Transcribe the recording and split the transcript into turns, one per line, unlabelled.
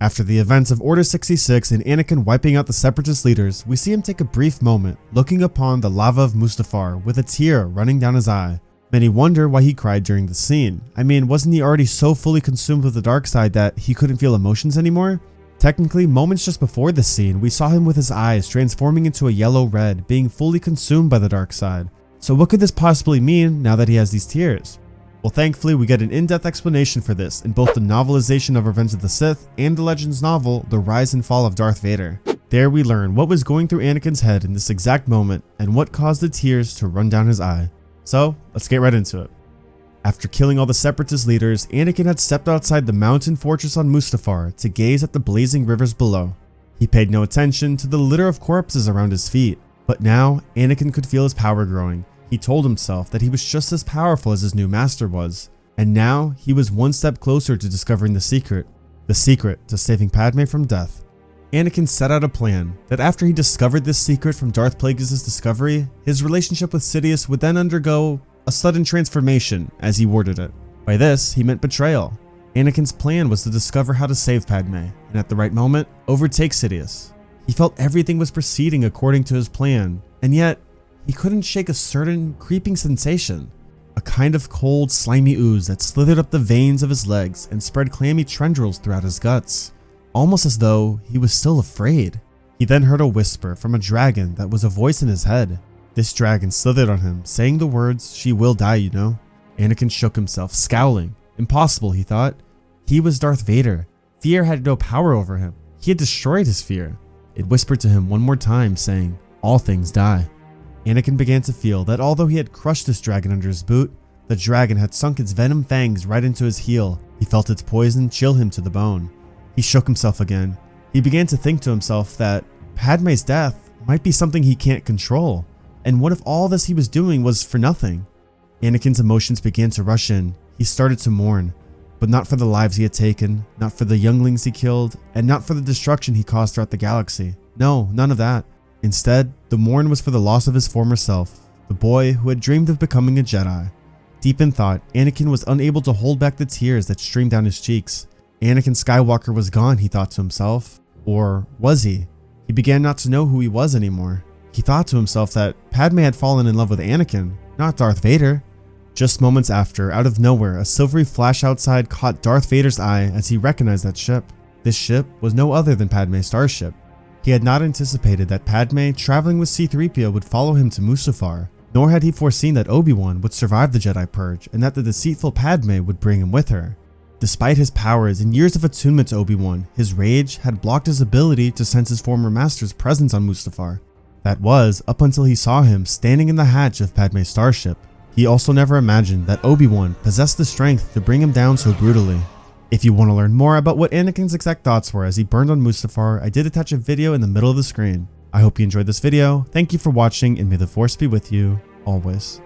After the events of Order 66 and Anakin wiping out the Separatist leaders, we see him take a brief moment, looking upon the lava of Mustafar with a tear running down his eye. Many wonder why he cried during the scene. I mean, wasn't he already so fully consumed with the dark side that he couldn't feel emotions anymore? Technically, moments just before this scene, we saw him with his eyes transforming into a yellow-red, being fully consumed by the dark side. So what could this possibly mean now that he has these tears? Well, thankfully, we get an in-depth explanation for this in both the novelization of Revenge of the Sith and the Legends novel, The Rise and Fall of Darth Vader. There we learn what was going through Anakin's head in this exact moment and what caused the tears to run down his eye. So, let's get right into it. After killing all the Separatist leaders, Anakin had stepped outside the mountain fortress on Mustafar to gaze at the blazing rivers below. He paid no attention to the litter of corpses around his feet, but now Anakin could feel his power growing. He told himself that he was just as powerful as his new master was, and now he was one step closer to discovering the secret to saving Padme from death. Anakin set out a plan that after he discovered this secret from Darth Plagueis' discovery, his relationship with Sidious would then undergo a sudden transformation, as he worded it. By this, he meant betrayal. Anakin's plan was to discover how to save Padme, and at the right moment, overtake Sidious. He felt everything was proceeding according to his plan, and yet, he couldn't shake a certain creeping sensation, a kind of cold, slimy ooze that slithered up the veins of his legs and spread clammy tendrils throughout his guts, almost as though he was still afraid. He then heard a whisper from a dragon that was a voice in his head. This dragon slithered on him, saying the words, "She will die, you know." Anakin shook himself, scowling. Impossible, he thought. He was Darth Vader. Fear had no power over him. He had destroyed his fear. It whispered to him one more time, saying, "All things die." Anakin began to feel that although he had crushed this dragon under his boot, the dragon had sunk its venom fangs right into his heel. He felt its poison chill him to the bone. He shook himself again. He began to think to himself that Padme's death might be something he can't control. And what if all this he was doing was for nothing? Anakin's emotions began to rush in. He started to mourn, but not for the lives he had taken, not for the younglings he killed, and not for the destruction he caused throughout the galaxy. No, none of that. Instead, the mourn was for the loss of his former self, the boy who had dreamed of becoming a Jedi. Deep in thought, Anakin was unable to hold back the tears that streamed down his cheeks. Anakin Skywalker was gone, he thought to himself. Or was he? He began not to know who he was anymore. He thought to himself that Padme had fallen in love with Anakin, not Darth Vader. Just moments after, out of nowhere, a silvery flash outside caught Darth Vader's eye as he recognized that ship. This ship was no other than Padme's starship. He had not anticipated that Padme, traveling with C-3PO, would follow him to Mustafar, nor had he foreseen that Obi-Wan would survive the Jedi Purge and that the deceitful Padme would bring him with her. Despite his powers and years of attunement to Obi-Wan, his rage had blocked his ability to sense his former master's presence on Mustafar. That was, up until he saw him standing in the hatch of Padme's starship. He also never imagined that Obi-Wan possessed the strength to bring him down so brutally. If you want to learn more about what Anakin's exact thoughts were as he burned on Mustafar, I did attach a video in the middle of the screen. I hope you enjoyed this video, thank you for watching, and may the Force be with you, always.